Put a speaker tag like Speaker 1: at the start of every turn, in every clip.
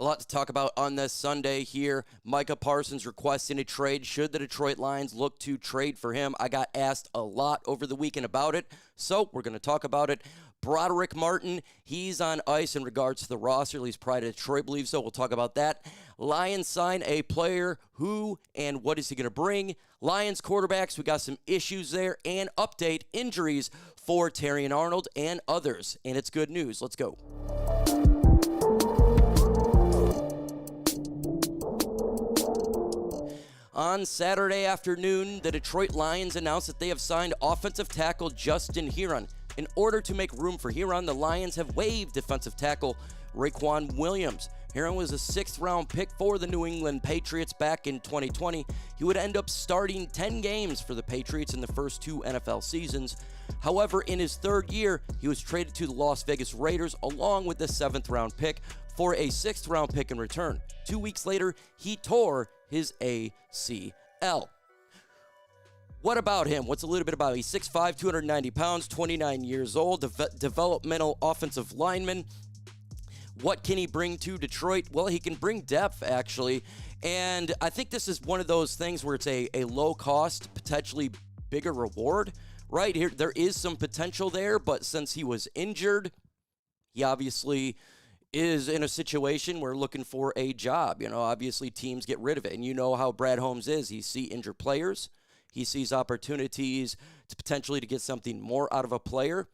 Speaker 1: A lot to talk about on this Sunday here. Micah Parsons requesting a trade. Should the Detroit Lions look to trade for him? I got asked a lot over the weekend about it, so we're going to talk about it. Broderick Martin, he's on ice in regards to the roster. At least Pride of Detroit believes so. We'll talk about that. Lions sign a player. Who and what is he going to bring? Lions quarterbacks, we got some issues there. And update injuries for Terrion Arnold and others. And it's good news. Let's go. On Saturday afternoon, the Detroit Lions announced that they have signed offensive tackle Justin Herron. In order to make room for Heron, the Lions have waived defensive tackle Qaequan Williams. Heron was a 6th-round pick for the New England Patriots back in 2020. He would end up starting 10 games for the Patriots in the first 2 NFL seasons. However, in his 3rd year, he was traded to the Las Vegas Raiders along with the 7th-round pick for a 6th-round pick in return. 2 weeks later, he tore his ACL. What about him? What's a little bit about him? He's 6'5", 290 pounds, 29 years old, developmental offensive lineman. What can he bring to Detroit? Well, he can bring depth, actually. And I think this is one of those things where it's a low cost, potentially bigger reward. Right here, there is some potential there, but since he was injured, he obviously is in a situation where looking for a job. You know, obviously teams get rid of it. And you know how Brad Holmes is. He sees injured players. He sees opportunities to potentially to get something more out of a player,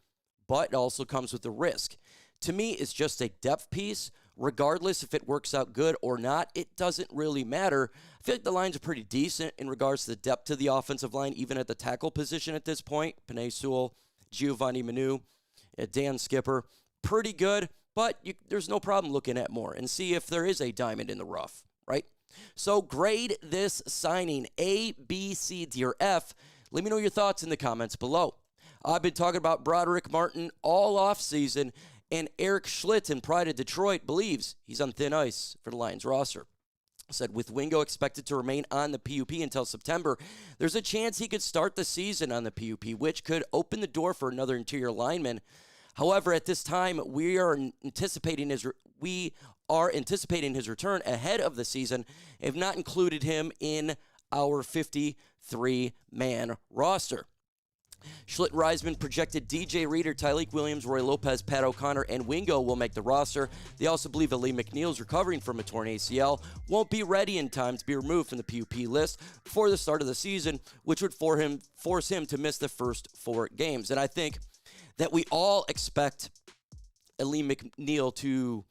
Speaker 1: but it also comes with the risk. To me, it's just a depth piece. Regardless if it works out good or not, it doesn't really matter. I feel like the Lions are pretty decent in regards to the depth to the offensive line, even at the tackle position at this point. Penei Sewell, Giovanni Manu, Dan Skipper, pretty good, but there's no problem looking at more and see if there is a diamond in the rough, right? So grade this signing A, B, C, D, or F. Let me know your thoughts in the comments below. I've been talking about Broderick Martin all offseason, and Eric Schlitz in Pride of Detroit believes he's on thin ice for the Lions roster. Said with Wingo expected to remain on the PUP until September, there's a chance he could start the season on the PUP, which could open the door for another interior lineman. However, at this time, we are anticipating his return ahead of the season. Have not included him in our 53-man roster. Schlitt Reisman projected DJ Reader, Tyleik Williams, Roy Lopez, Pat O'Connor, and Wingo will make the roster. They also believe LB McNeil's recovering from a torn ACL, won't be ready in time to be removed from the PUP list before the start of the season, which would force him to miss the first 4 games. And I think that we all expect LB McNeil to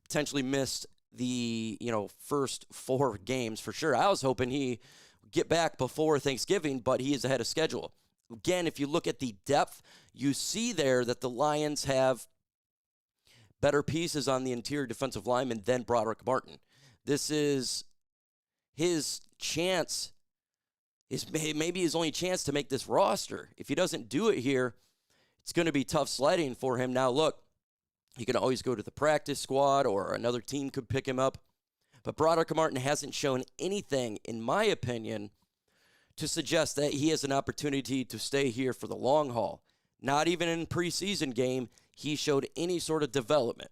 Speaker 1: potentially miss the first 4 games for sure. I was hoping he would get back before Thanksgiving, but he is ahead of schedule. Again, if you look at the depth, you see there that the Lions have better pieces on the interior defensive lineman than Broderick Martin. This is his chance, maybe his only chance to make this roster. If he doesn't do it here, it's going to be tough sledding for him. Now, look, he can always go to the practice squad or another team could pick him up. But Broderick Martin hasn't shown anything, in my opinion, to suggest that he has an opportunity to stay here for the long haul. Not even in preseason game, he showed any sort of development.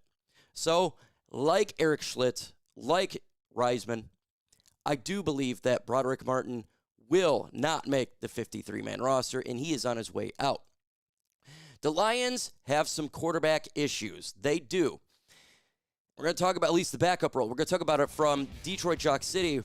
Speaker 1: So, like Eric Schlitz, like Reisman, I do believe that Broderick Martin will not make the 53-man roster, and he is on his way out. The Lions have some quarterback issues. They do. We're going to talk about at least the backup role. We're going to talk about it from Detroit Jock City.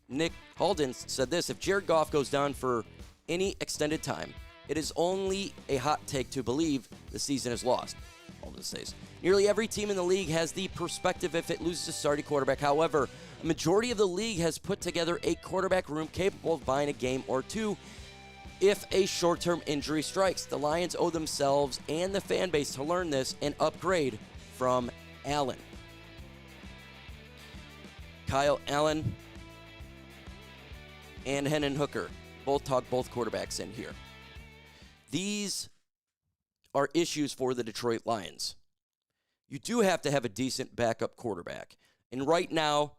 Speaker 1: Nick Halden said this: if Jared Goff goes down for any extended time, it is only a hot take to believe the season is lost. Halden says, nearly every team in the league has the perspective if it loses a starting quarterback. However, a majority of the league has put together a quarterback room capable of buying a game or two if a short-term injury strikes. The Lions owe themselves and the fan base to learn this and upgrade from Allen. Kyle Allen and Hendon Hooker both quarterbacks in here. These are issues for the Detroit Lions. You do have to have a decent backup quarterback. And right now,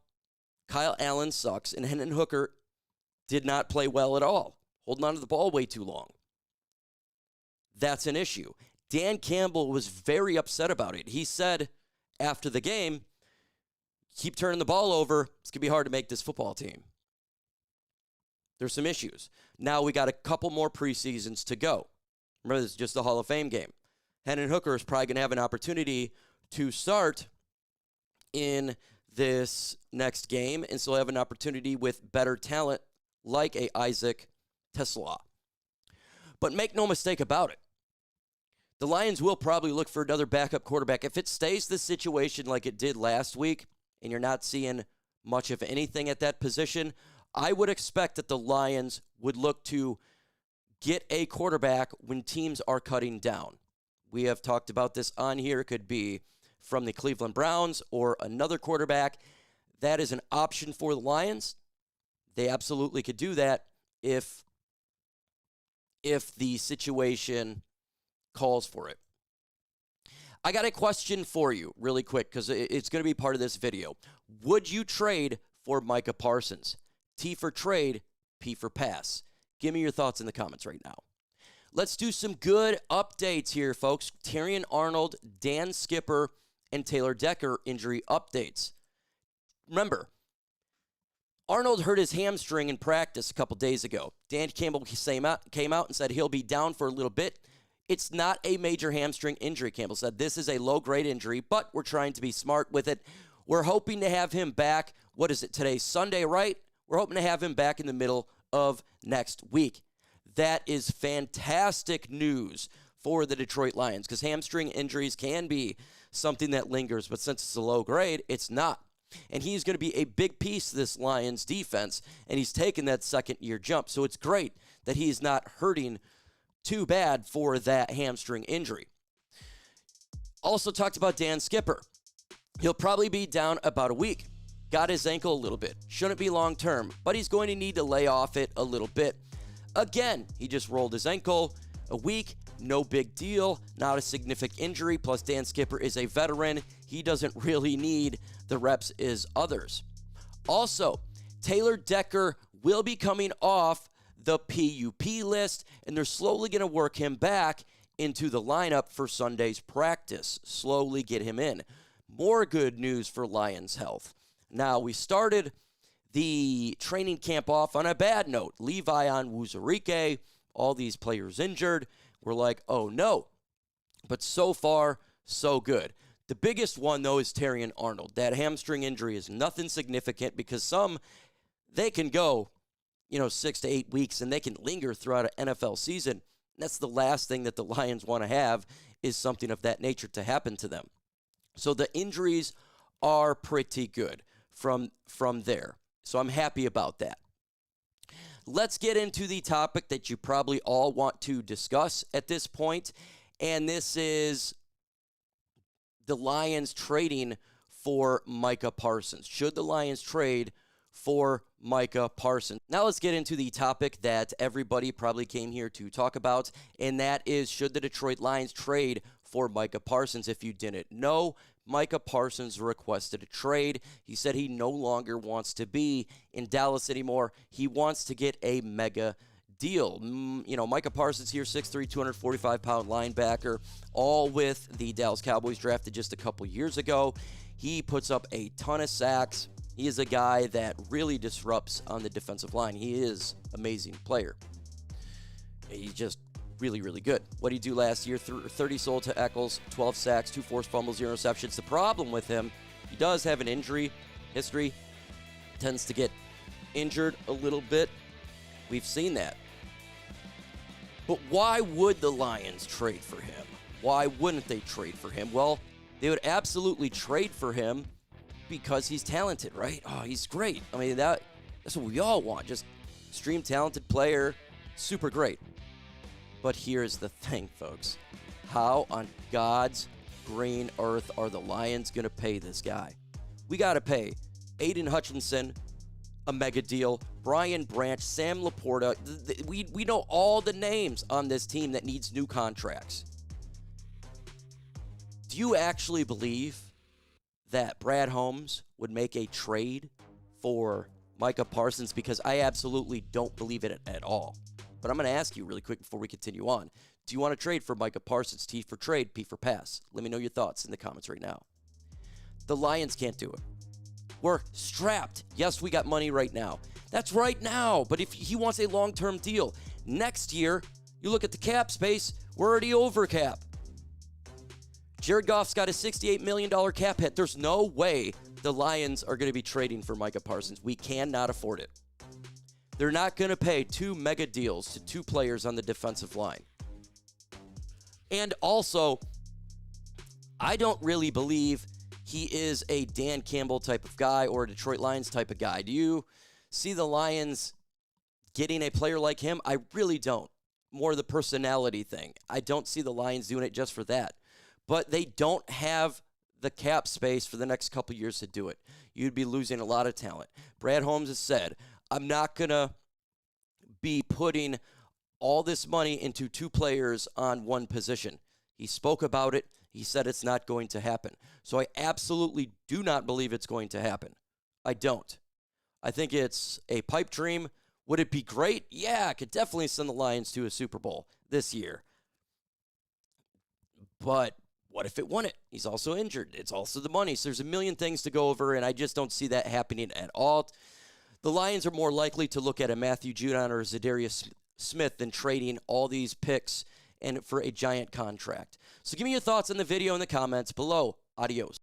Speaker 1: Kyle Allen sucks, and Hendon Hooker did not play well at all, holding on to the ball way too long. That's an issue. Dan Campbell was very upset about it. He said after the game, keep turning the ball over, it's going to be hard to make this football team. There's some issues. Now we got a couple more preseasons to go. Remember, this is just the Hall of Fame game. Hendon Hooker is probably going to have an opportunity to start in this next game, and so have an opportunity with better talent like a Isaac Tesla. But make no mistake about it, the Lions will probably look for another backup quarterback. If it stays the situation like it did last week, and you're not seeing much of anything at that position, I would expect that the Lions would look to get a quarterback when teams are cutting down. We have talked about this on here. It could be from the Cleveland Browns or another quarterback. That is an option for the Lions. They absolutely could do that if the situation calls for it. I got a question for you really quick because it's going to be part of this video. Would you trade for Micah Parsons? T for trade, P for pass. Give me your thoughts in the comments right now. Let's do some good updates here, folks. Terrion Arnold, Dan Skipper, and Taylor Decker injury updates. Remember, Arnold hurt his hamstring in practice a couple days ago. Dan Campbell came out and said he'll be down for a little bit. It's not a major hamstring injury, Campbell said. This is a low-grade injury, but we're trying to be smart with it. We're hoping to have him back. What is it today? Sunday, right? We're hoping to have him back in the middle of next week. That is fantastic news for the Detroit Lions because hamstring injuries can be something that lingers, but since it's a low grade, it's not. And he's going to be a big piece of this Lions defense, and he's taken that second-year jump. So it's great that he's not hurting too bad for that hamstring injury. Also talked about Dan Skipper. He'll probably be down about a week. Got his ankle a little bit. Shouldn't be long-term, but he's going to need to lay off it a little bit. Again, he just rolled his ankle. A week, no big deal, not a significant injury. Plus, Dan Skipper is a veteran. He doesn't really need the reps as others. Also, Taylor Decker will be coming off the PUP list, and they're slowly going to work him back into the lineup for Sunday's practice. Slowly get him in. More good news for Lions health. Now, we started the training camp off on a bad note. Levi on Wuzurike, all these players injured. We're like, oh no. But so far, so good. The biggest one, though, is Terrion Arnold. That hamstring injury is nothing significant because they can go, 6 to 8 weeks, and they can linger throughout an NFL season. That's the last thing that the Lions want to have is something of that nature to happen to them. So the injuries are pretty good from there. So I'm happy about that. Let's get into the topic that you probably all want to discuss at this point, and this is the Lions trading for Micah Parsons. Should the Lions trade for Micah Parsons? Now let's get into the topic that everybody probably came here to talk about, and that is, should the Detroit Lions trade for Micah Parsons? If you didn't know, Micah Parsons requested a trade. He said he no longer wants to be in Dallas anymore. He wants to get a mega deal. Micah Parsons here, 6'3", 245-pound linebacker, all with the Dallas Cowboys, drafted just a couple years ago. He puts up a ton of sacks. He is a guy that really disrupts on the defensive line. He is an amazing player. He's just really, really good. What did he do last year? 30 solo tackles, 12 sacks, 2 forced fumbles, 0 interceptions. The problem with him, he does have an injury history. Tends to get injured a little bit. We've seen that. But why would the Lions trade for him? Why wouldn't they trade for him? Well, they would absolutely trade for him because he's talented, right? Oh, he's great. I mean, that's what we all want. Just extreme talented player, super great. But here's the thing, folks. How on God's green earth are the Lions going to pay this guy? We got to pay Aiden Hutchinson a mega deal, Brian Branch, Sam Laporta. We know all the names on this team that needs new contracts. Do you actually believe that Brad Holmes would make a trade for Micah Parsons? Because I absolutely don't believe it at all. But I'm going to ask you really quick before we continue on. Do you want to trade for Micah Parsons? T for trade, P for pass. Let me know your thoughts in the comments right now. The Lions can't do it. We're strapped. Yes, we got money right now. That's right now. But if he wants a long-term deal, next year, you look at the cap space, we're already over cap. Jared Goff's got a $68 million cap hit. There's no way the Lions are going to be trading for Micah Parsons. We cannot afford it. They're not going to pay 2 mega deals to 2 players on the defensive line. And also, I don't really believe he is a Dan Campbell type of guy or a Detroit Lions type of guy. Do you see the Lions getting a player like him? I really don't. More the personality thing. I don't see the Lions doing it just for that. But they don't have the cap space for the next couple years to do it. You'd be losing a lot of talent. Brad Holmes has said, I'm not going to be putting all this money into 2 players on one position. He spoke about it. He said it's not going to happen. So I absolutely do not believe it's going to happen. I don't. I think it's a pipe dream. Would it be great? Yeah, I could definitely send the Lions to a Super Bowl this year. But what if it won it? He's also injured. It's also the money. So there's a million things to go over, and I just don't see that happening at all. The Lions are more likely to look at a Matthew Judon or a Zadarius Smith than trading all these picks and for a giant contract. So give me your thoughts on the video in the comments below. Adios.